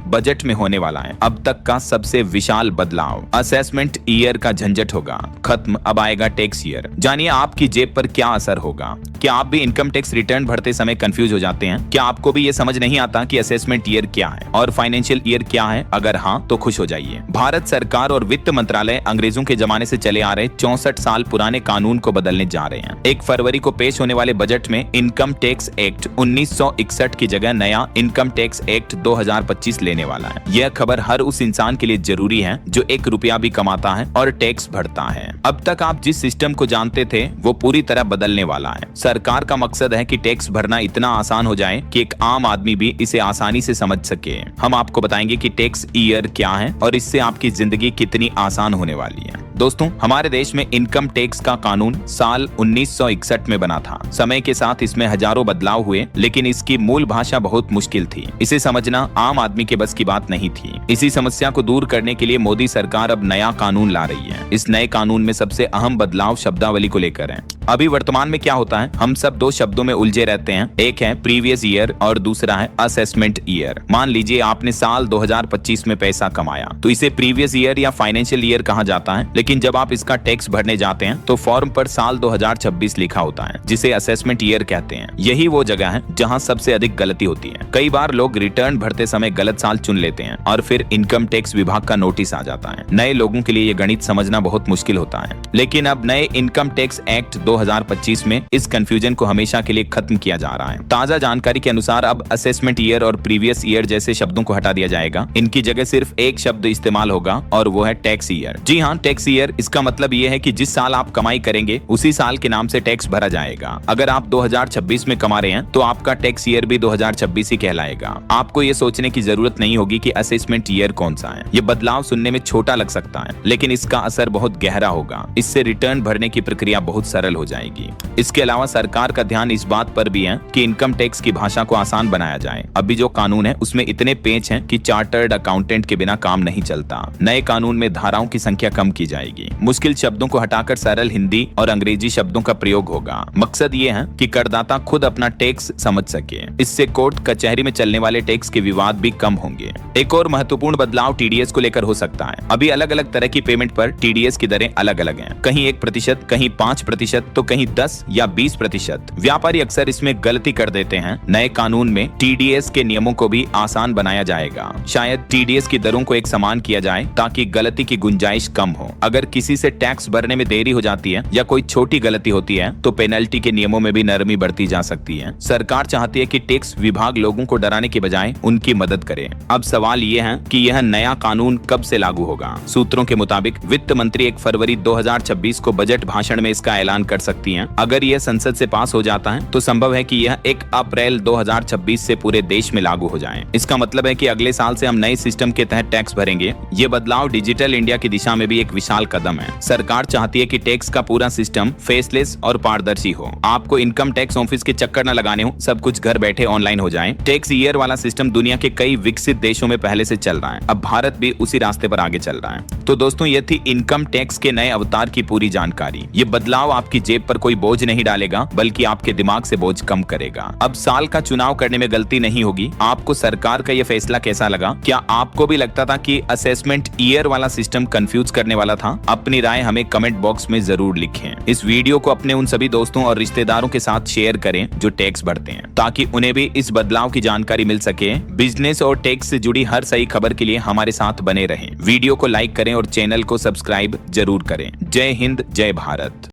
Budget में होने वाला है अब तक का सबसे विशाल बदलाव। असेसमेंट ईयर का झंझट होगा खत्म, अब आएगा टैक्स ईयर। जानिए आपकी जेब पर क्या असर होगा। क्या आप भी इनकम टैक्स रिटर्न भरते समय कंफ्यूज हो जाते हैं? क्या आपको भी ये समझ नहीं आता कि असेसमेंट ईयर क्या है और फाइनेंशियल ईयर क्या है? अगर हाँ तो खुश हो जाइए। भारत सरकार और वित्त मंत्रालय अंग्रेजों के जमाने से चले आ रहे 64 साल पुराने कानून को बदलने जा रहे हैं। 1 फरवरी को पेश होने वाले बजट में इनकम टैक्स एक्ट 1961 की जगह नया इनकम टैक्स एक्ट 2025 लेने वाला है। यह खबर हर उस इंसान के लिए जरूरी है जो 1 रुपया भी कमाता है और टैक्स भरता है। अब तक आप जिस सिस्टम को जानते थे वो पूरी तरह बदलने वाला है। सरकार का मकसद है कि टैक्स भरना इतना आसान हो जाए कि एक आम आदमी भी इसे आसानी से समझ सके। हम आपको बताएंगे कि टैक्स ईयर क्या है और इससे आपकी जिंदगी कितनी आसान होने वाली है। दोस्तों, हमारे देश में इनकम टैक्स का कानून साल 1961 में बना था। समय के साथ इसमें हजारों बदलाव हुए, लेकिन इसकी मूल भाषा बहुत मुश्किल थी। इसे समझना आम आदमी के बस की बात नहीं थी। इसी समस्या को दूर करने के लिए मोदी सरकार अब नया कानून ला रही है। इस नए कानून में सबसे अहम बदलाव शब्दावली को लेकर है। अभी वर्तमान में क्या होता है, हम सब 2 शब्दों में उलझे रहते हैं। एक है प्रीवियस ईयर और दूसरा है असेसमेंट ईयर। मान लीजिए आपने साल 2025 में पैसा कमाया तो इसे प्रीवियस ईयर या फाइनेंशियल ईयर कहा जाता है, लेकिन जब आप इसका टैक्स भरने जाते हैं तो फॉर्म पर साल 2026 लिखा होता है, जिसे असेसमेंट ईयर कहते हैं। यही वो जगह है जहां सबसे अधिक गलती होती है। कई बार लोग रिटर्न भरते समय गलत साल चुन लेते हैं और फिर इनकम टैक्स विभाग का नोटिस आ जाता है। नए लोगों के लिए ये गणित समझना बहुत मुश्किल होता है, लेकिन अब नए इनकम टैक्स एक्ट 2025 में इस कंफ्यूजन को हमेशा के लिए खत्म किया जा रहा है। ताजा जानकारी के अनुसार अब असेसमेंट ईयर और प्रीवियस ईयर जैसे शब्दों को हटा दिया जाएगा। इनकी जगह सिर्फ एक शब्द इस्तेमाल होगा और वो है टैक्स ईयर। जी हाँ, टैक्स ईयर। इसका मतलब ये है कि जिस साल आप कमाई करेंगे उसी साल के नाम से टैक्स भरा जाएगा। अगर आप 2026 में कमा रहे हैं तो आपका टैक्स ईयर भी 2026 ही कहलाएगा। आपको ये सोचने की जरूरत नहीं होगी कि असेसमेंट ईयर कौन सा है। ये बदलाव सुनने में छोटा लग सकता है, लेकिन इसका असर बहुत गहरा होगा। इससे रिटर्न भरने की प्रक्रिया बहुत सरल हो जाएगी। इसके अलावा सरकार का ध्यान इस बात पर भी है कि इनकम टैक्स की भाषा को आसान बनाया जाए। अभी जो कानून है उसमें इतने पेच हैं कि चार्टर्ड अकाउंटेंट के बिना काम नहीं चलता। नए कानून में धाराओं की संख्या कम की जाएगी। मुश्किल शब्दों को हटाकर सरल हिंदी और अंग्रेजी शब्दों का प्रयोग होगा। मकसद ये है कि करदाता खुद अपना टैक्स समझ सके। इससे कोर्ट कचहरी में चलने वाले टैक्स के विवाद भी कम होंगे। एक और महत्वपूर्ण बदलाव टीडीएस को लेकर हो सकता है। अभी अलग अलग तरह की पेमेंट पर टीडीएस की दरें अलग अलग हैं। कहीं 1%, कहीं 5%, तो कहीं 10 या 20%। व्यापारी अक्सर इसमें गलती कर देते हैं। नए कानून में टीडीएस के नियमों को भी आसान बनाया जाएगा। शायद टीडीएस की दरों को एक समान किया जाए ताकि गलती की गुंजाइश कम हो। अगर किसी से टैक्स भरने में देरी हो जाती है या कोई छोटी गलती होती है तो पेनल्टी के नियमों में भी नरमी बढ़ती जा सकती है। सरकार चाहती है कि टैक्स विभाग लोगों को डराने के बजाय उनकी मदद करे। अब सवाल ये है कि यह नया कानून कब से लागू होगा। सूत्रों के मुताबिक वित्त मंत्री 1 फरवरी 2026 को बजट भाषण में इसका ऐलान कर सकती हैं। अगर यह संसद से पास हो जाता है तो संभव है कि यह 1 अप्रैल 2026 से पूरे देश में लागू हो जाए। इसका मतलब है कि अगले साल से हम नए सिस्टम के तहत टैक्स भरेंगे। ये बदलाव डिजिटल इंडिया की दिशा में भी एक विशाल कदम है। सरकार चाहती है कि टैक्स का पूरा सिस्टम फेसलेस और पारदर्शी हो। आपको इनकम टैक्स ऑफिस के चक्कर न लगाने हो, सब कुछ घर बैठे ऑनलाइन हो जाए। टैक्स ईयर वाला सिस्टम दुनिया के कई विकसित देशों में पहले से चल रहा है। अब भारत भी उसी रास्ते पर आगे चल रहा है। तो दोस्तों, ये थी इनकम टैक्स के नए अवतार की पूरी जानकारी। ये बदलाव आपकी जेब पर कोई बोझ नहीं डालेगा, बल्कि आपके दिमाग से बोझ कम करेगा। अब साल का चुनाव करने में गलती नहीं होगी। आपको सरकार का ये फैसला कैसा लगा? क्या आपको भी लगता था कि असेसमेंट ईयर वाला सिस्टम कंफ्यूज करने वाला था? अपनी राय हमें कमेंट बॉक्स में जरूर लिखें। इस वीडियो को अपने उन सभी दोस्तों और रिश्तेदारों के साथ शेयर करें जो टैक्स भरते हैं, ताकि उन्हें भी इस बदलाव की जानकारी मिल सके। बिजनेस और टैक्स से जुड़ी हर सही खबर के लिए हमारे साथ बने रहें। वीडियो को लाइक करें और चैनल को सब्सक्राइब जरूर करें। जय हिंद, जय भारत।